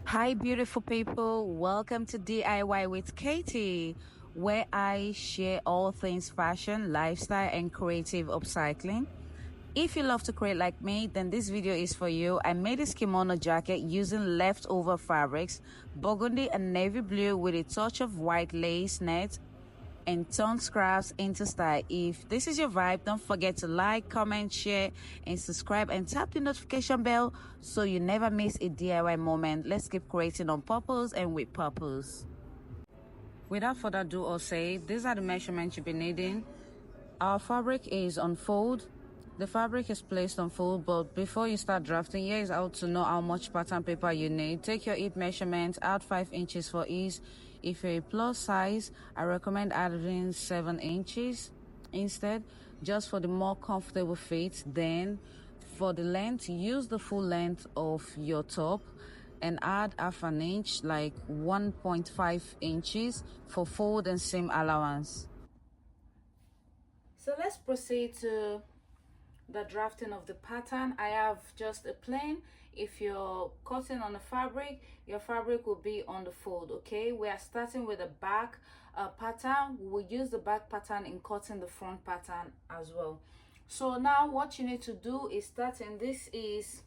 Hi, beautiful people. Welcome to DIY with Katie, where I share all things fashion, lifestyle, and creative upcycling. If you love to create like me, then this video is for you. I made this kimono jacket using leftover fabrics, burgundy and navy blue with a touch of white lace net and turn scraps into style. If this is your vibe, don't forget to like, comment, share, and subscribe, and tap the notification bell so you never miss a DIY moment. Let's keep creating on purpose and with purpose. Without further ado or say, these are the measurements you'll be needing. Our fabric is on fold. The fabric is placed on fold, but before you start drafting, here is how to know how much pattern paper you need. Take your hip measurement, add 5 inches for ease. If you're a plus size, I recommend adding 7 inches instead, just for the more comfortable fit. Then for the length, use the full length of your top and add half an inch, like 1.5 inches for fold and seam allowance. So let's proceed to the drafting of the pattern. I have just a plain. If you're cutting on the fabric, your fabric will be on the fold. Okay, we are starting with a back pattern. We will use the back pattern in cutting the front pattern as well. So now what you need to do is starting, this is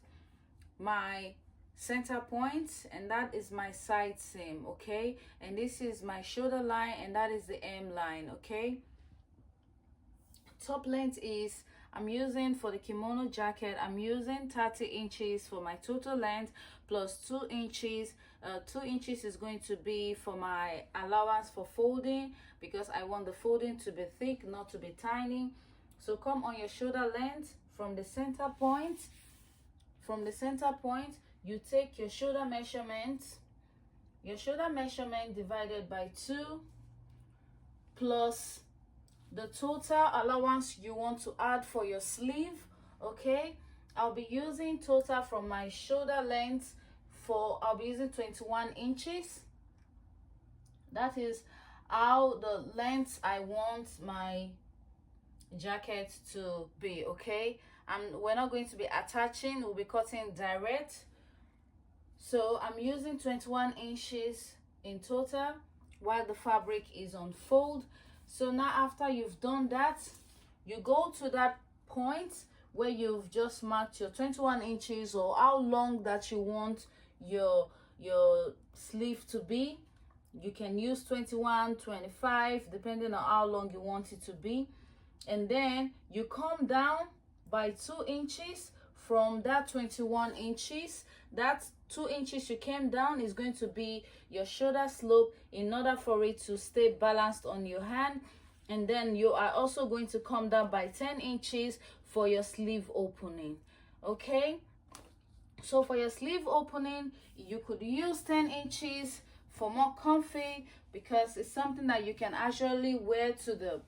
my center point and that is my side seam, okay, and this is my shoulder line and that is the hem line. Okay, top length is, I'm using for the kimono jacket, I'm using 30 inches for my total length plus 2 inches. 2 inches is going to be for my allowance for folding, because I want the folding to be thick, not to be tiny. So come on your shoulder length from the center point. From the center point, you take your shoulder measurement divided by 2 plus the total allowance you want to add for your sleeve. Okay, I'll be using total from my shoulder length I'll be using 21 inches. That is how the length I want my jacket to be. Okay, and we're not going to be attaching, we'll be cutting direct. So I'm using 21 inches in total while the fabric is on fold. So now after you've done that, you go to that point where you've just marked your 21 inches or how long that you want your sleeve to be. You can use 21, 25 depending on how long you want it to be, and then you come down by 2 inches from that 21 inches. That 2 inches you came down is going to be your shoulder slope in order for it to stay balanced on your hand. And then you are also going to come down by 10 inches for your sleeve opening. Okay, so for your sleeve opening, you could use 10 inches for more comfy, because it's something that you can actually wear to the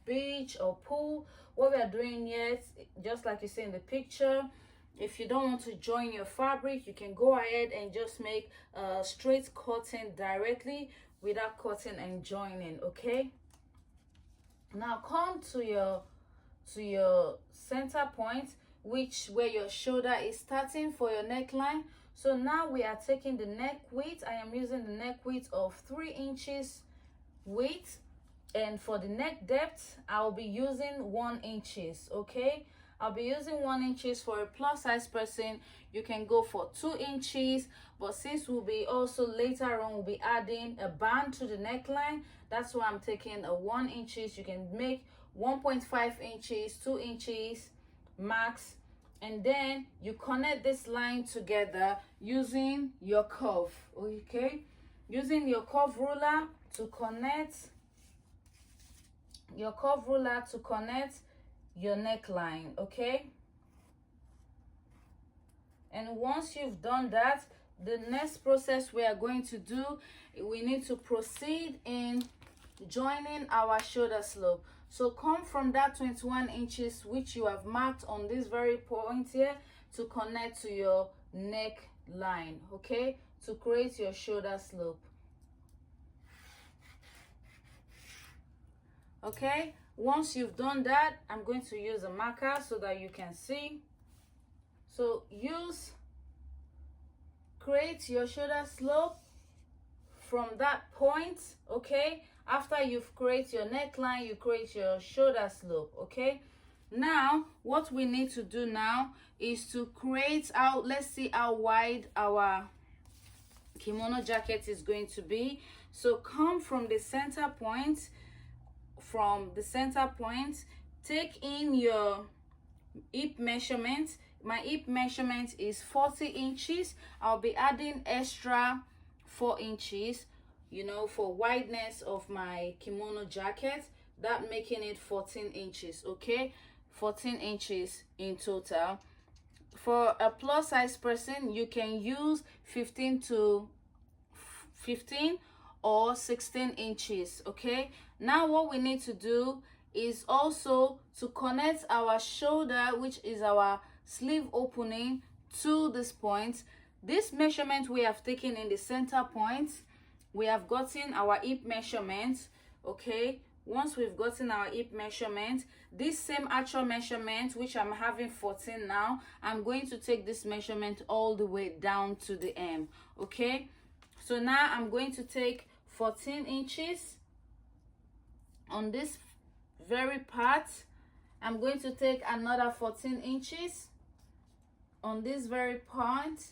beach or pool. What we are doing here, just like you see in the picture, if you don't want to join your fabric, you can go ahead and just make a straight cutting directly without cutting and joining. Okay, now come to your center point, where your shoulder is starting for your neckline. So now we are taking the neck width. I am using the neck width of 3 inches width, and for the neck depth I'll be using 1 inches. Okay, I'll be using 1 inches. For a plus size person, you can go for 2 inches, but since we'll be also later on we'll be adding a band to the neckline, that's why I'm taking a 1 inches. You can make 1.5 inches, 2 inches max, and then you connect this line together using your curve. Okay, using your curve ruler to connect your neckline. Okay, and once you've done that, the next process we are going to do, we need to proceed in joining our shoulder slope. So come from that 21 inches which you have marked on this very point here to connect to your neck line. Okay, to create your shoulder slope. Okay, once you've done that, I'm going to use a marker so that you can see. So create your shoulder slope from that point, okay? After you've created your neckline, you create your shoulder slope, okay? Now what we need to do now is to create out, let's see how wide our kimono jacket is going to be. So come from the center point, take in your hip measurement. My hip measurement is 40 inches. I'll be adding extra 4 inches, you know, for wideness of my kimono jacket, that making it 14 inches, okay? 14 inches in total. For a plus size person, you can use 15 or 16 inches, okay? Now what we need to do is also to connect our shoulder, which is our sleeve opening, to this point. This measurement we have taken in the center point, we have gotten our hip measurement, okay? Once we've gotten our hip measurement, this same actual measurement, which I'm having 14 now, I'm going to take this measurement all the way down to the hem, okay? So now I'm going to take 14 inches on this very part. I'm going to take another 14 inches on this very point,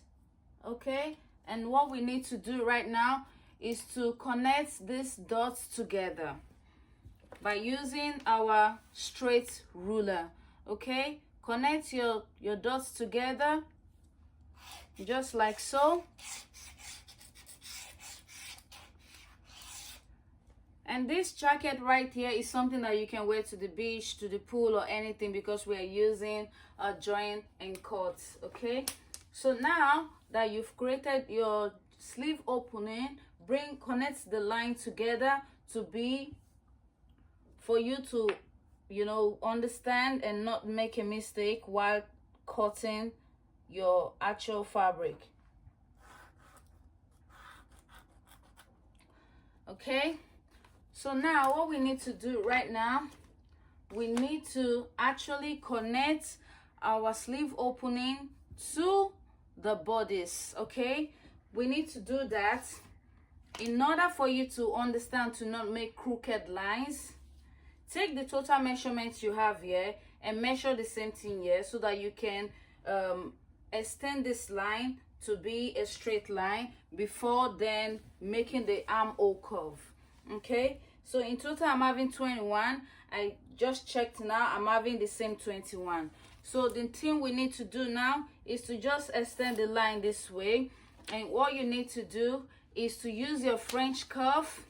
okay? And what we need to do right now is to connect these dots together by using our straight ruler, okay? Connect your dots together just like so. And this jacket right here is something that you can wear to the beach, to the pool, or anything, because we are using a join and cut, okay? So now that you've created your sleeve opening, connect the line together to be, for you to, you know, understand and not make a mistake while cutting your actual fabric, okay? So now what we need to do right now, we need to actually connect our sleeve opening to the bodice, okay? We need to do that in order for you to understand, to not make crooked lines. Take the total measurements you have here and measure the same thing here, so that you can extend this line to be a straight line before then making the armhole curve, okay? So in total I'm having 21. I just checked now, I'm having the same 21. So the thing we need to do now is to just extend the line this way, and what you need to do is to use your French curve,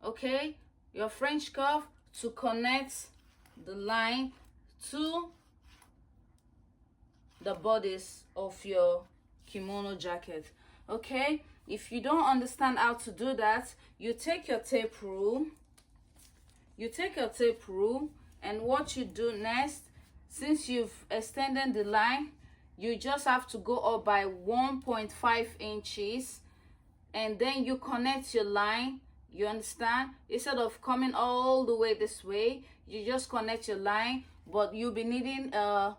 okay? Your French curve to connect the line to the bodice of your kimono jacket, okay? If you don't understand how to do that, you take your tape rule, and what you do next, since you've extended the line, you just have to go up by 1.5 inches, and then you connect your line. You understand? Instead of coming all the way this way, you just connect your line, but you'll be needing a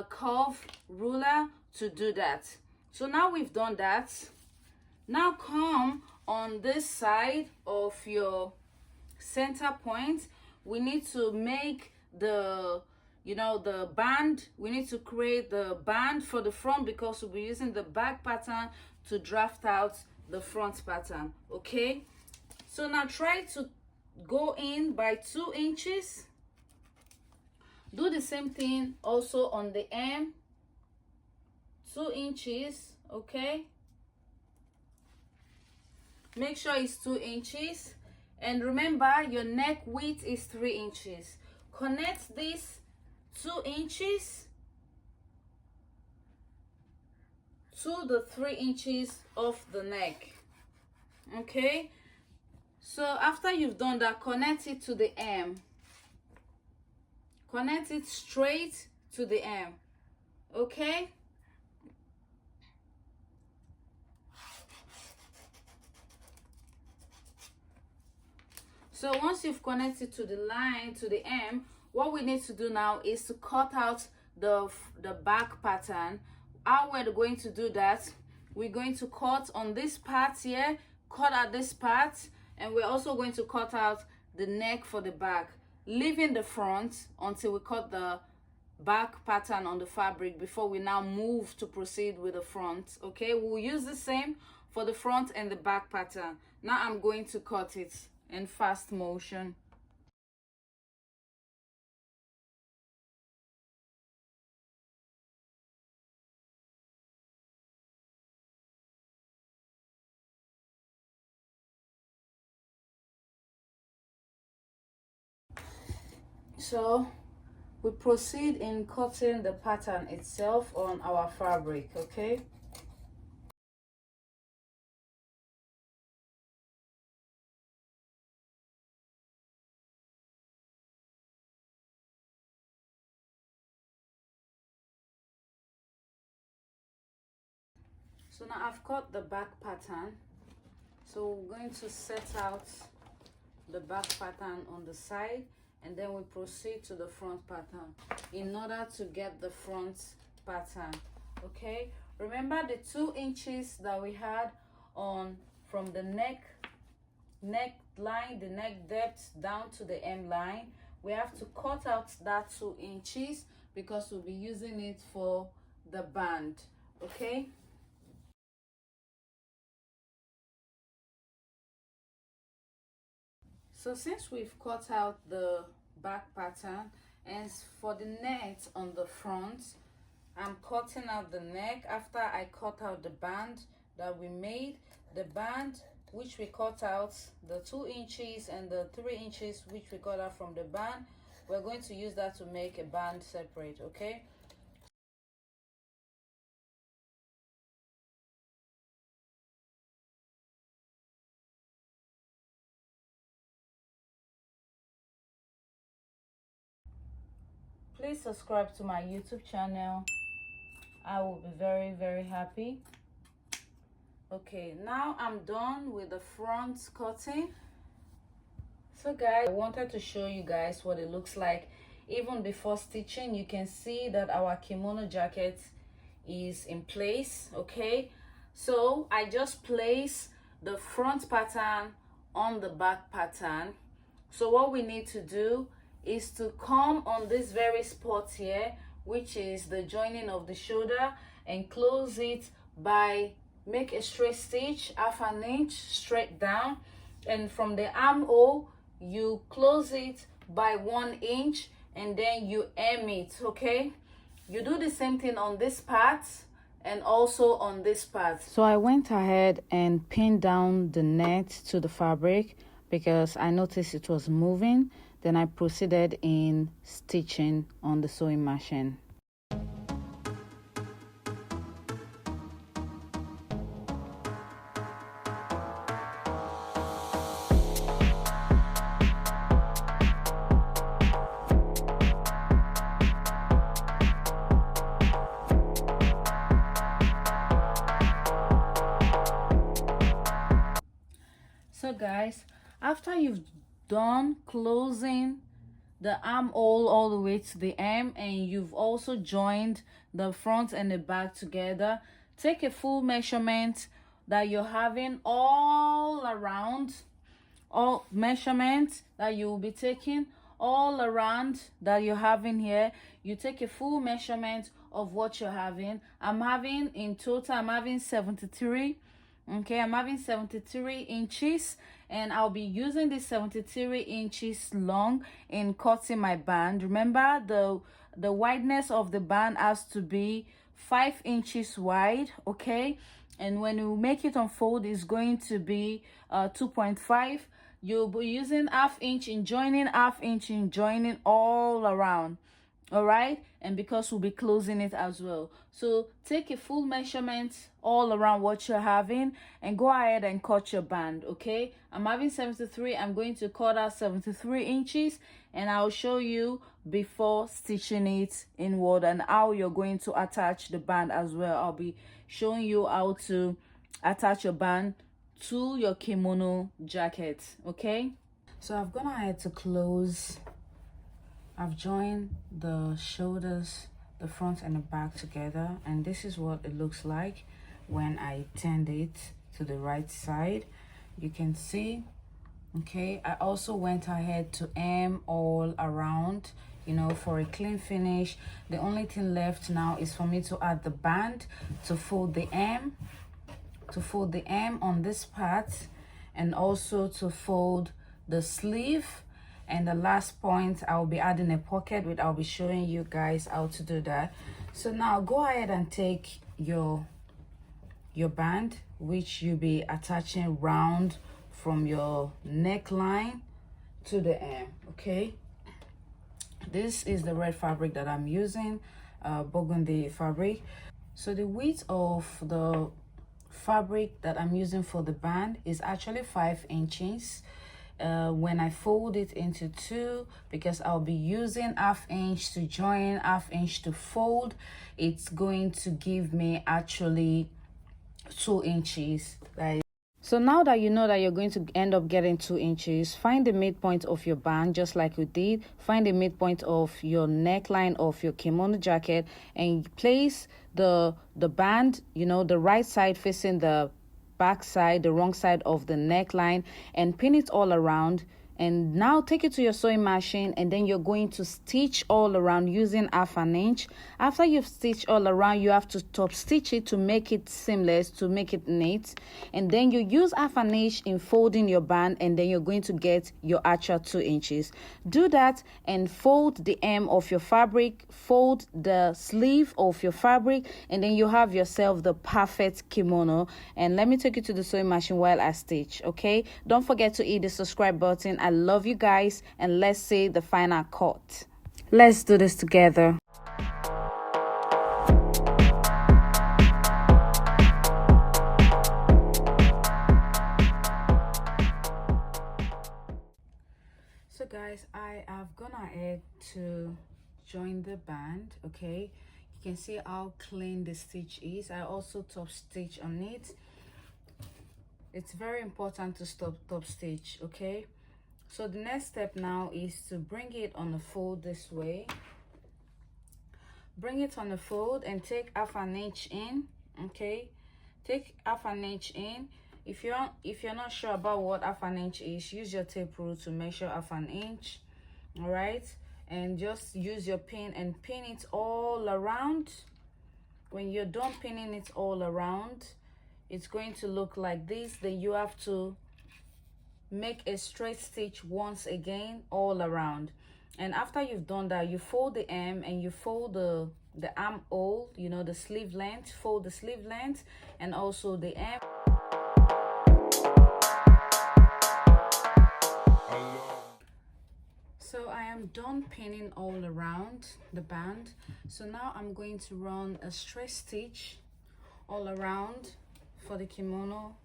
curve ruler to do that. So now we've done that. Now come on this side of your center point. We need to make the, you know, the band. We need to create the band for the front, because we'll be using the back pattern to draft out the front pattern, okay? So now try to go in by 2 inches. Do the same thing also on the hem, 2 inches, okay? Make sure it's 2 inches. And remember, your neck width is 3 inches. Connect this 2 inches to the 3 inches of the neck, okay? So after you've done that, connect it to the hem. Connect it straight to the hem, okay? So once you've connected to the line, to the hem, what we need to do now is to cut out the back pattern how we're going to do that, we're going to cut on this part here, cut out this part, and we're also going to cut out the neck for the back, leaving the front until we cut the back pattern on the fabric before we now move to proceed with the front. Okay, we'll use the same for the front and the back pattern. Now I'm going to cut it in fast motion. So we proceed in cutting the pattern itself on our fabric. Okay, so now I've cut the back pattern, so we're going to set out the back pattern on the side, and then we proceed to the front pattern in order to get the front pattern. Okay, remember the 2 inches that we had on from the neck line, the neck depth down to the hem line. We have to cut out that 2 inches because we'll be using it for the band. Okay, so since we've cut out the back pattern, and for the net on the front, I'm cutting out the neck after I cut out the band that we made. The band which we cut out, the 2 inches and the 3 inches which we cut out from the band, we're going to use that to make a band separate. Okay, please subscribe to my YouTube channel. I will be very happy. Okay, now I'm done with the front cutting. So guys, I wanted to show you guys what it looks like even before stitching. You can see that our kimono jacket is in place. Okay, so I just place the front pattern on the back pattern. So what we need to do is to come on this very spot here, which is the joining of the shoulder, and close it by make a straight stitch 1/2 inch straight down, and from the armhole you close it by 1 inch, and then you hem it. Okay, you do the same thing on this part and also on this part. So I went ahead and pinned down the net to the fabric because I noticed it was moving. Then I proceeded in stitching on the sewing machine. So guys, after you've done closing the armhole all the way to the hem, and you've also joined the front and the back together, take a full measurement that you're having all around, all measurements that you will be taking all around that you're having here. You take a full measurement of what you're having. I'm having in total, I'm having 73. Okay, I'm having 73 inches, and I'll be using this 73 inches long in cutting my band. Remember, the wideness of the band has to be 5 inches wide. Okay, and when you make it unfold, it's going to be 2.5. You'll be using 1/2 inch in joining, 1/2 inch in joining all around. All right, and because we'll be closing it as well, so take a full measurement all around what you're having and go ahead and cut your band. Okay, I'm having 73. I'm going to cut out 73 inches, and I'll show you before stitching it inward and how you're going to attach the band as well. I'll be showing you how to attach your band to your kimono jacket. Okay, so I've gone ahead to close. I've joined the shoulders the front and the back together, and this is what it looks like when I turned it to the right side. You can see, okay, I also went ahead to hem all around, you know, for a clean finish. The only thing left now is for me to add the band, to fold the hem on this part, and also to fold the sleeve. And the last point, I'll be adding a pocket, which I'll be showing you guys how to do that. So now go ahead and take your band, which you'll be attaching round from your neckline to the hem. Okay, this is the red fabric that I'm using, burgundy fabric. So the width of the fabric that I'm using for the band is actually 5 inches. When I fold it into two, because I'll be using 1/2 inch to join, 1/2 inch to fold, it's going to give me actually 2 inches. So now that you know that you're going to end up getting 2 inches, find the midpoint of your band just like we did. Find the midpoint of your neckline of your kimono jacket and place the band, you know, the right side facing the back side, the wrong side of the neckline, and pin it all around. And now take it to your sewing machine, and then you're going to stitch all around using 1/2 inch. After you've stitched all around, you have to top stitch it to make it seamless, to make it neat. And then you use 1/2 inch in folding your band, and then you're going to get your actual 2 inches. Do that and fold the hem of your fabric, fold the sleeve of your fabric, and then you have yourself the perfect kimono. And let me take you to the sewing machine while I stitch. Okay, don't forget to hit the subscribe button. I love you guys, and let's see the final cut. Let's do this together. So guys, I have gone ahead to join the band. Okay, you can see how clean the stitch is. I also top stitch on it. It's very important to stop top stitch. Okay, so the next step now is to bring it on the fold this way. Bring it on the fold and take 1/2 inch in. Okay, take 1/2 inch in. If you're not sure about what 1/2 inch is, use your tape rule to measure 1/2 inch. All right, and just use your pin and pin it all around. When you're done pinning it all around, it's going to look like this. Then you have to make a straight stitch once again all around. And after you've done that, you fold the hem and you fold the armhole, you know, the sleeve length. Fold the sleeve length and also the hem. So I am done pinning all around the band. So now I'm going to run a straight stitch all around for the kimono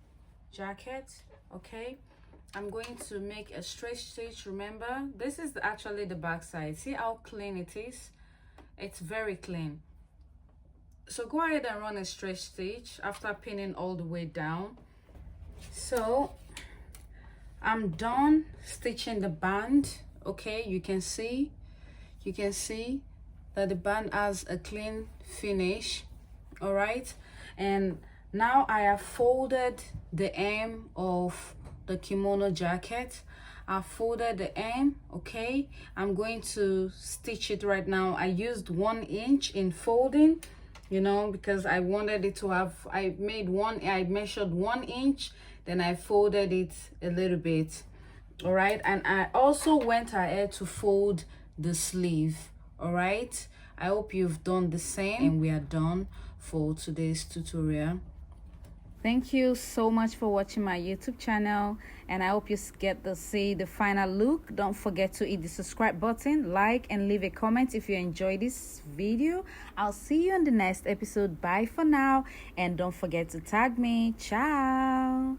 jacket. Okay, I'm going to make a straight stitch. Remember, this is actually the back side. See how clean it is? It's very clean. So go ahead and run a straight stitch after pinning all the way down. So I'm done stitching the band. Okay, you can see that the band has a clean finish. All right, and now I have folded the hem of the kimono jacket. I folded the hem. Okay, I'm going to stitch it right now. I used 1 inch in folding, you know, because I wanted it to have, I measured 1 inch, then I folded it a little bit. All right, and I also went ahead to fold the sleeve. All right, I hope you've done the same, and we are done for today's tutorial. Thank you so much for watching my YouTube channel, and I hope you get to see the final look. Don't forget to hit the subscribe button, like, and leave a comment if you enjoyed this video. I'll see you on the next episode. Bye for now, and don't forget to tag me. Ciao.